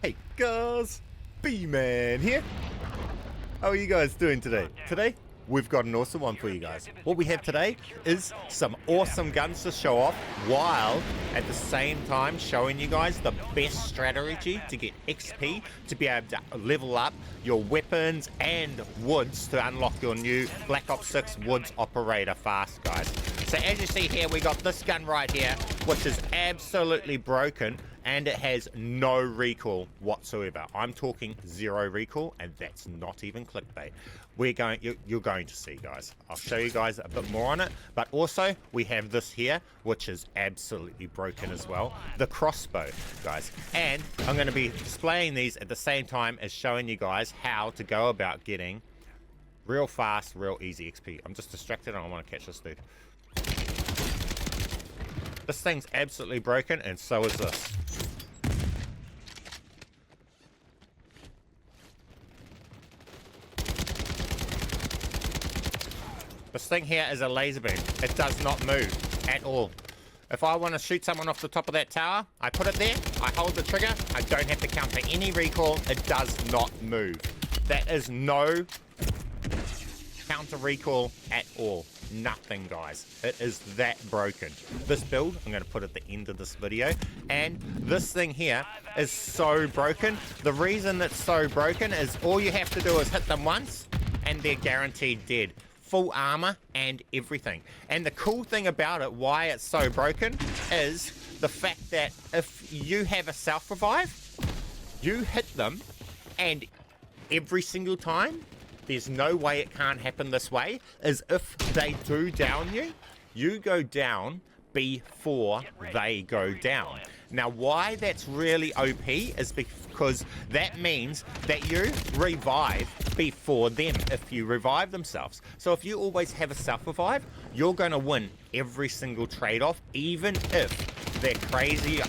Hey guys, BMAN here. How are you guys doing today? Today, we've got an awesome one for you guys. What we have today is some awesome guns to show off while at the same time showing you guys the best strategy to get XP to be able to level up your weapons and woods to unlock your new Black Ops 6 Woods Operator fast, guys. So as you see here, we got this gun right here, which is absolutely broken, and it has no recoil whatsoever. I'm talking zero recoil, and that's not even clickbait. You're going to see, guys. I'll show you guys a bit more on it, but also we have this here, which is absolutely broken as well, the CROSSBOW, guys. And I'm going to be displaying these at the same time as showing you guys how to go about getting real fast, real easy XP. I'm just distracted and I want to catch this dude. This thing's absolutely broken, and so is this. This thing here is a laser beam. It does not move at all. If I want to shoot someone off the top of that tower, I put it there, I hold the trigger, I don't have to counter any recoil, it does not move. That is no counter recoil at all. Nothing, guys. It is that broken. This build, I'm going to put at the end of this video, and this thing here is so broken. The reason it's so broken is all you have to do is hit them once and they're guaranteed dead. Full armor and everything. And the cool thing about it, why it's so broken, is the fact that if you have a self-revive, you hit them, and every single time, there's no way it can't happen this way, is if they do down you, you go down before they go down. Now, why that's really OP is because that means that you revive before them if you revive themselves. So if you always have a self-revive, you're going to win every single trade-off, even if they're crazy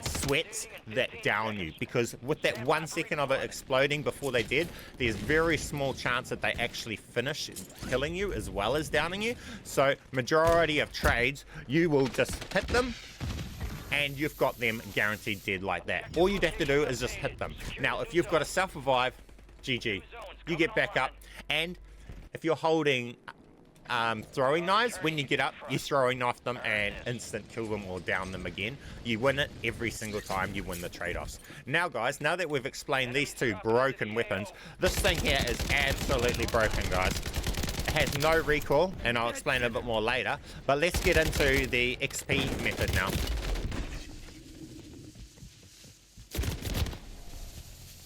sweats that down you, because with that 1 second of it exploding before they did, there's very small chance that they actually finish killing you as well as downing you. So majority of trades, you will just hit them and you've got them guaranteed dead like that. All you'd have to do is just hit them. Now if you've got a self-revive, GG, you get back up, and if you're holding throwing knives, when you get up, you throwing knife them and instant kill them or down them again. You win it every single time, you win the trade-offs. Now guys, now that we've explained these two broken weapons, this thing here is absolutely broken, guys. It has no recoil, and I'll explain a bit more later, but let's get into the XP method now.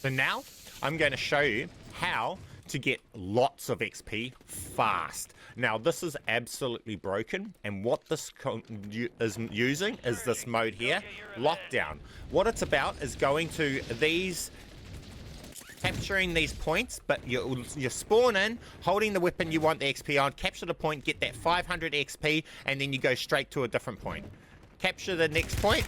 So now I'm going to show you how to get lots of XP fast. Now this is absolutely broken, and what this is using is this mode here, lockdown. What it's about is going to these, capturing these points, but you spawn in, holding the weapon you want the XP on, capture the point, get that 500 XP, and then you go straight to a different point. Capture the next point,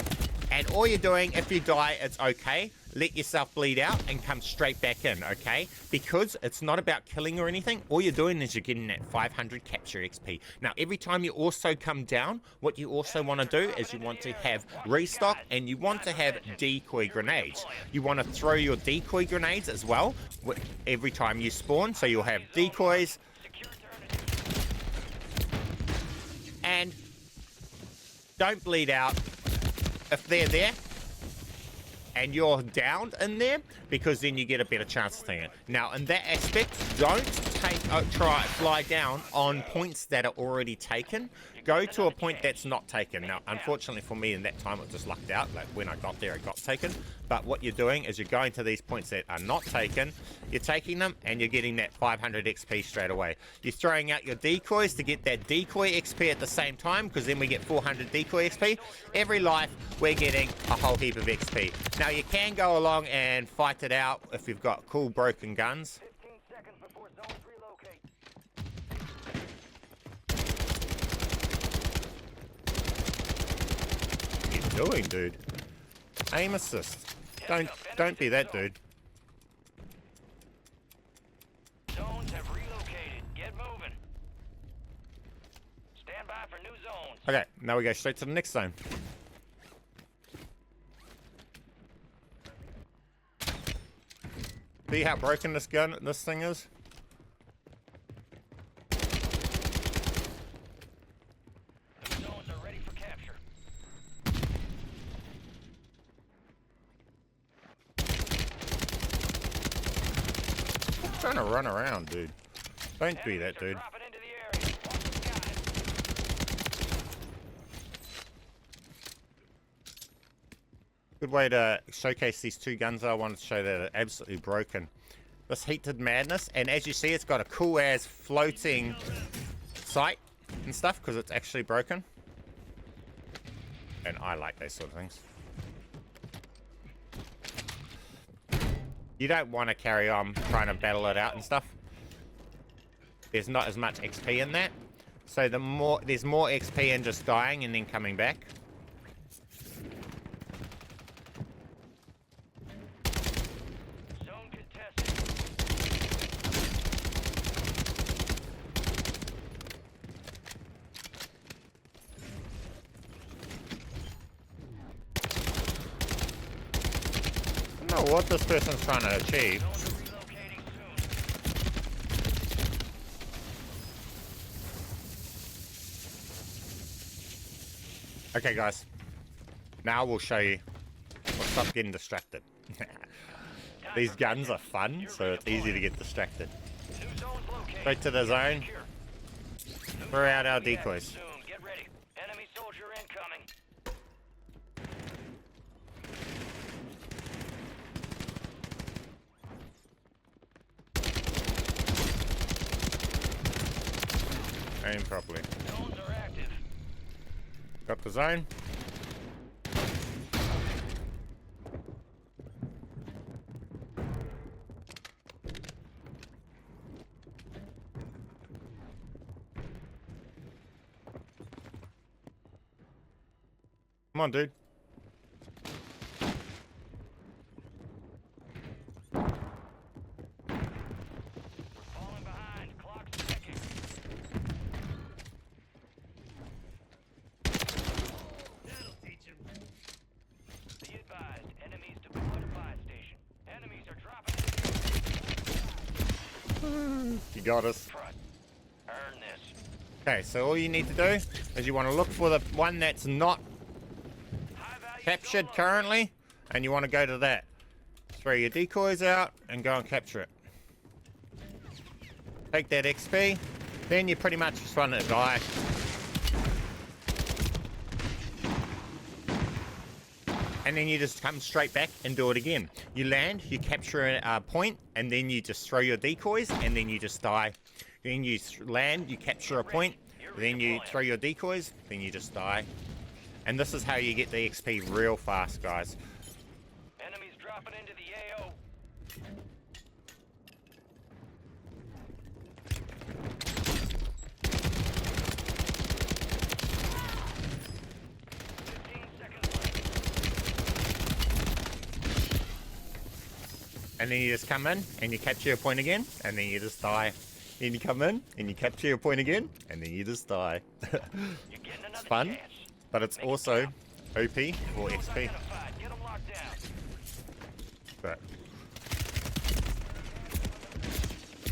and all you're doing, if you die, it's okay. Let yourself bleed out and come straight back in, okay? Because it's not about killing or anything. All you're doing is you're getting that 500 capture XP. Now, every time you also come down, what you also want to do is you want to have restock, and you want to have decoy grenades. You want to throw your decoy grenades as well every time you spawn. So you'll have decoys. And don't bleed out if they're there and you're downed in there, because then you get a better chance of taking it. Now, in that aspect, don't fly down on points that are already taken. Go to a point that's not taken. Now, unfortunately for me, in that time, it just lucked out. Like, when I got there, it got taken. But what you're doing is you're going to these points that are not taken, you're taking them, and you're getting that 500 XP straight away. You're throwing out your decoys to get that decoy XP at the same time, because then we get 400 decoy XP. Every life, we're getting a whole heap of XP. Now, you can go along and fight it out if you've got cool broken guns. 15 seconds before zones relocate. What are you doing, dude? Aim assist. Don't be that dude. Zones have relocated. Get moving. Stand by for new zones. Okay, now we go straight to the next zone. See how broken this thing is? The zones are ready for capture. I'm trying to run around, dude. Don't do that, Enemies are dude. dropping into the area. Watch the skies. Good way to showcase these two guns I wanted to show that are absolutely broken. This Heated Madness, and as you see, it's got a cool ass floating sight and stuff because it's actually broken. And I like those sort of things. You don't want to carry on trying to battle it out and stuff. There's not as much XP in that. So there's more XP in just dying and then coming back. Zone contested. I don't know what this person's trying to achieve. Zones are relocating soon. Okay, guys. Now we'll show you. We'll stop getting distracted. These guns are fun, so it's easy to get distracted. New zones located. Straight to the zone. Secure. New Throw out our zones will be added decoys. soon. Get ready. Enemy soldier incoming. Aim properly. Zones are active. Got the zone. Come on, dude. Falling behind. Clock's ticking. That'll teach him. Be advised. Enemies deployed a buy station. Enemies are dropping You got us. front. Earn this. Okay, so all you need to do is you want to look for the one that's not High value captured zone currently, and you want to go to that. Throw your decoys out and go and capture it. Take that XP, then you pretty much just want to die. And then you just come straight back and do it again. You land, you capture a point, and then you just throw your decoys, and then you just die. Then you land, you capture a point, then you throw your decoys, then you just die. And this is how you get the XP real fast, guys. Enemies dropping into the AO. And then you just come in and you capture your point again, and then you just die. Then you come in and you capture your point again, and then you just die. You're getting another fun, chance. but it's Make it also count. OP for Zone's not XP. gonna fight. Get 'em locked down. But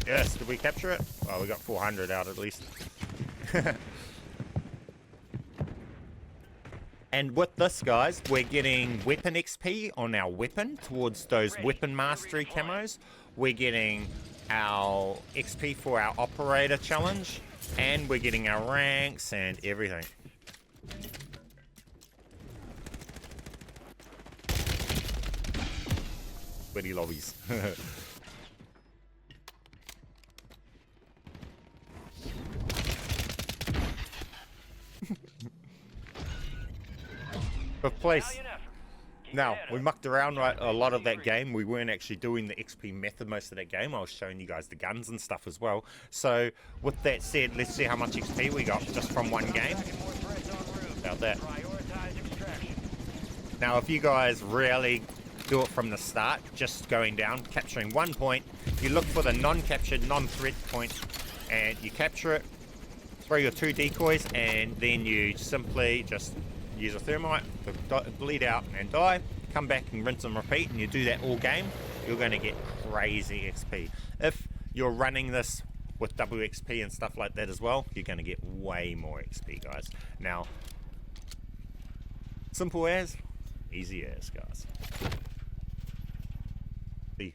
yes, did we capture it? Well, we got 400 out at least. And with this, guys, we're getting weapon XP on our weapon towards those weapon mastery camos. We're getting our XP for our operator challenge, and we're getting our ranks and everything. Sweaty lobbies. Fifth place. Valiant effort. Keep Now, your head we up. mucked around a lot of that game. We weren't actually doing the XP method most of that game. I was showing you guys the guns and stuff as well. So, with that said, let's see how much XP we got just from one game. More threats en route. About that. Prioritize extraction. Now, if you guys really do it from the start, just going down, capturing one point, you look for the non-captured, non-threat point, and you capture it, throw your two decoys, and then you simply just use a thermite to bleed out and die, come back and rinse and repeat, and you do that all game. you're going to get crazy XP. If you're running this with WXP and stuff like that as well, you're going to get way more XP, guys. Now, simple as, easy as, guys. The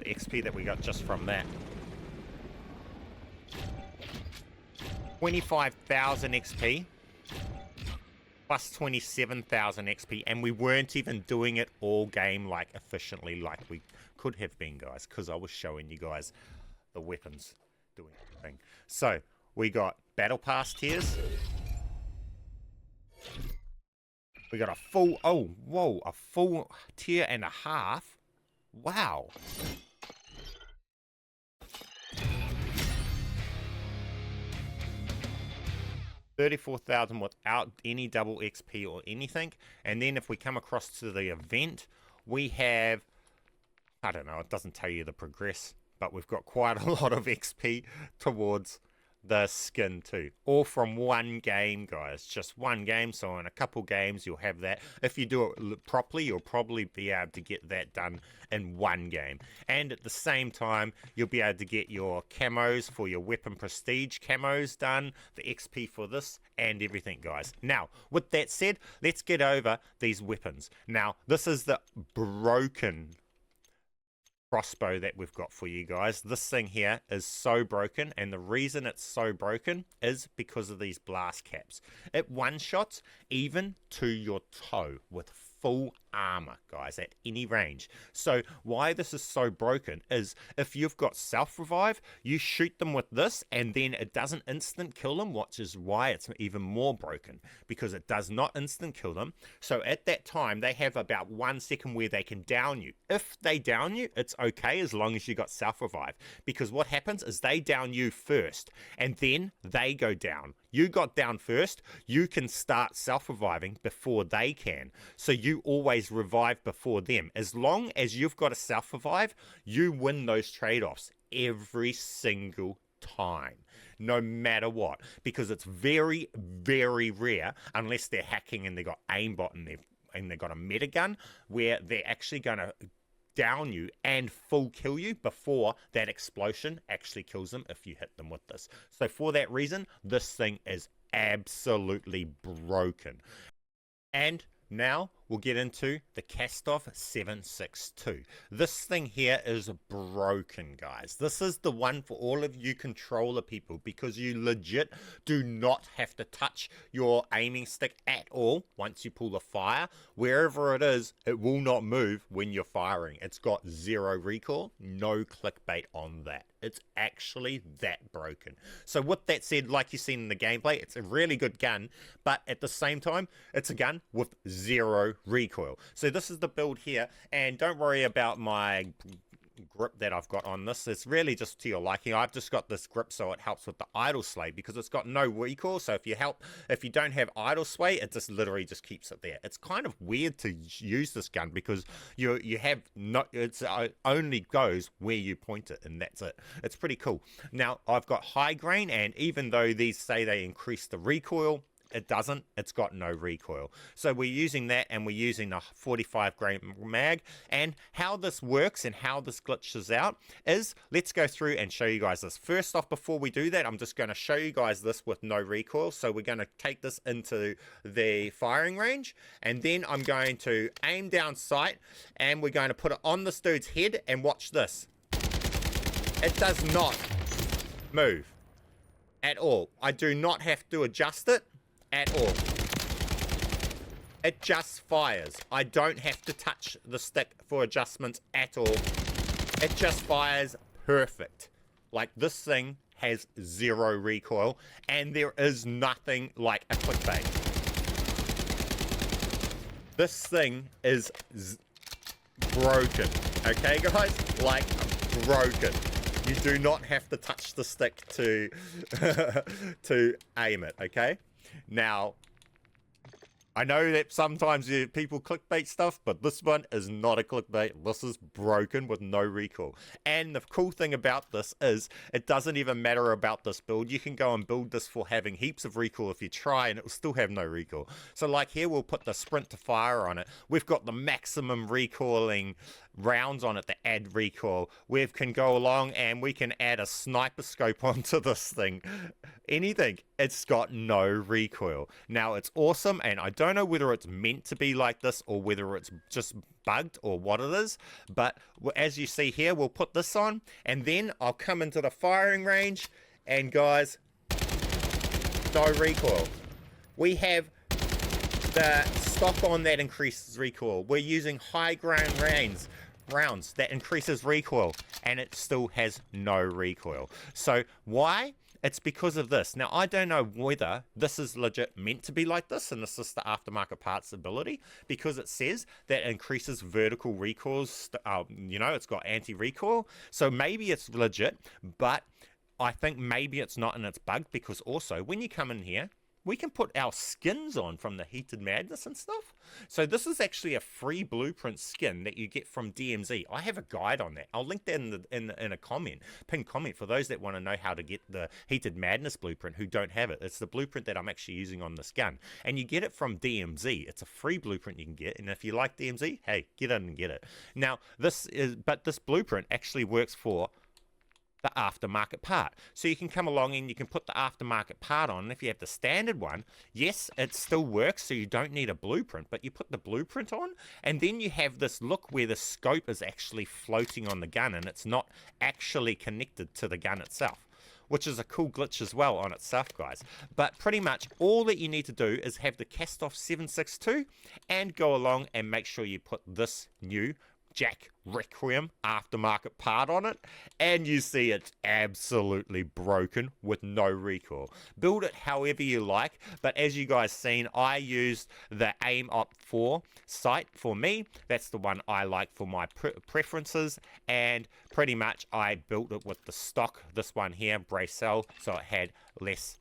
XP that we got just from that. 25,000 XP plus 27,000 XP, and we weren't even doing it all game like efficiently like we could have been, guys, because I was showing you guys the weapons doing everything. So we got battle pass tiers. We got a full, oh whoa, a full tier and a half. Wow. 34,000 without any double XP or anything. And then if we come across to the event, we have, I don't know, it doesn't tell you the progress, but we've got quite a lot of XP towards the skin too. All from one game, guys. Just one game. So in a couple games, you'll have that. If you do it properly, you'll probably be able to get that done in one game. And at the same time, you'll be able to get your camos for your weapon prestige camos done, the XP for this, and everything, guys. Now, with that said, let's get over these weapons. Now, this is the broken crossbow that we've got for you guys. This thing here is so broken, and the reason it's so broken is because of these blast caps. It one-shots even to your toe with full armor, guys, at any range. So why this is so broken is if you've got self-revive, you shoot them with this and then it doesn't instant kill them, which is why it's even more broken, because it does not instant kill them. So at that time, they have about 1 second where they can down you. If they down you, it's okay as long as you got self-revive, because what happens is they down you first and then they go down. You got down first, you can start self-reviving before they can. So you always revive before them. As long as you've got a self-revive, you win those trade-offs every single time, no matter what, because it's very, very rare, unless they're hacking and they've got aimbot and they've got a meta gun, where they're actually going to down you and full kill you before that explosion actually kills them if you hit them with this. So for that reason, this thing is absolutely broken. And now we'll get into the KASTOV 762. This thing here is broken, guys. This is the one for all of you controller people, because you legit do not have to touch your aiming stick at all once you pull the fire. Wherever it is, it will not move when you're firing. It's got 0 recoil, no clickbait on that. It's actually that broken. So with that said, like you've seen in the gameplay, it's a really good gun, but at the same time, it's a gun with 0 recoil. So this is the build here, and don't worry about my grip that I've got on this. It's really just to your liking. I've just got this grip so it helps with the idle sway, because it's got no recoil. So if you don't have idle sway, it just literally just keeps it there. It's kind of weird to use this gun because you have no, it's only goes where you point it, and that's it. It's pretty cool. Now I've got high grain, and even though these say they increase the recoil, it doesn't. It's got no recoil. So we're using that, and we're using a 45 grain mag. And how this works and how this glitches out is, let's go through and show you guys this. First off, before we do that, I'm just going to show you guys this with no recoil. So we're going to take this into the firing range, and then I'm going to aim down sight, and we're going to put it on this dude's head, and watch this. It does not move at all. I do not have to adjust it at all. It just fires. I don't have to touch the stick for adjustments at all. It just fires perfect. Like, this thing has 0 recoil, and there is nothing like a clickbait. This thing is broken. Okay, guys? Like, broken. You do not have to touch the stick to to aim it, okay? Now, I know that sometimes people clickbait stuff, but this one is not a clickbait. This is broken with no recoil. And the cool thing about this is it doesn't even matter about this build. You can go and build this for having heaps of recoil if you try, and it will still have no recoil. So like here, we'll put the sprint to fire on it. We've got the maximum recoiling rounds on it that add recoil. We can go along and we can add a sniper scope onto this thing. Anything. It's got no recoil. Now, it's awesome, and I don't know whether it's meant to be like this or whether it's just bugged or what it is, but as you see here, we'll put this on, and then I'll come into the firing range, and guys, no recoil. We have the stock on that increases recoil. We're using high ground rounds that increases recoil, and it still has no recoil. So why? It's because of this. Now, I don't know whether this is legit meant to be like this, and this is the aftermarket parts ability, because it says that increases vertical recoils. You know, it's got anti-recoil. So maybe it's legit, but I think maybe it's not, and it's bugged, because also when you come in here, we can put our skins on from the Heated Madness and stuff. So this is actually a free blueprint skin that you get from DMZ. I have a guide on that. I'll link that in a comment, pinned comment, for those that want to know how to get the Heated Madness blueprint who don't have it. It's the blueprint that I'm actually using on this gun. And you get it from DMZ. It's a free blueprint you can get. And if you like DMZ, hey, get in and get it. Now, this blueprint actually works for the aftermarket part. So you can come along and you can put the aftermarket part on, and if you have the standard one, yes, it still works, so you don't need a blueprint, but you put the blueprint on, and then you have this look where the scope is actually floating on the gun, and it's not actually connected to the gun itself, which is a cool glitch as well on itself, guys. But pretty much all that you need to do is have the KASTOV 762 and go along and make sure you put this new Jack Requiem aftermarket part on it, and you see it's absolutely broken with no recoil. Build it however you like, but as you guys seen, I used the AIM-OP4 sight for me. That's the one I like for my preferences, and pretty much I built it with the stock, this one here, Bracell, so it had less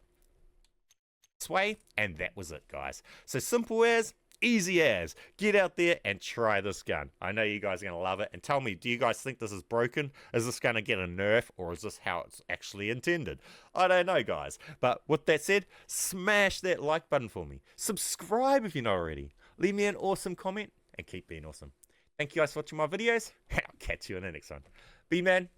sway, and that was it, guys. So simple as, easy as. Get out there and try this gun. I know you guys are going to love it. And tell me, do you guys think this is broken? Is this going to get a nerf, or is this how it's actually intended? I don't know, guys. But with that said, smash that like button for me. Subscribe if you're not already. Leave me an awesome comment and keep being awesome. Thank you guys for watching my videos. I'll catch you in the next one. BMAN.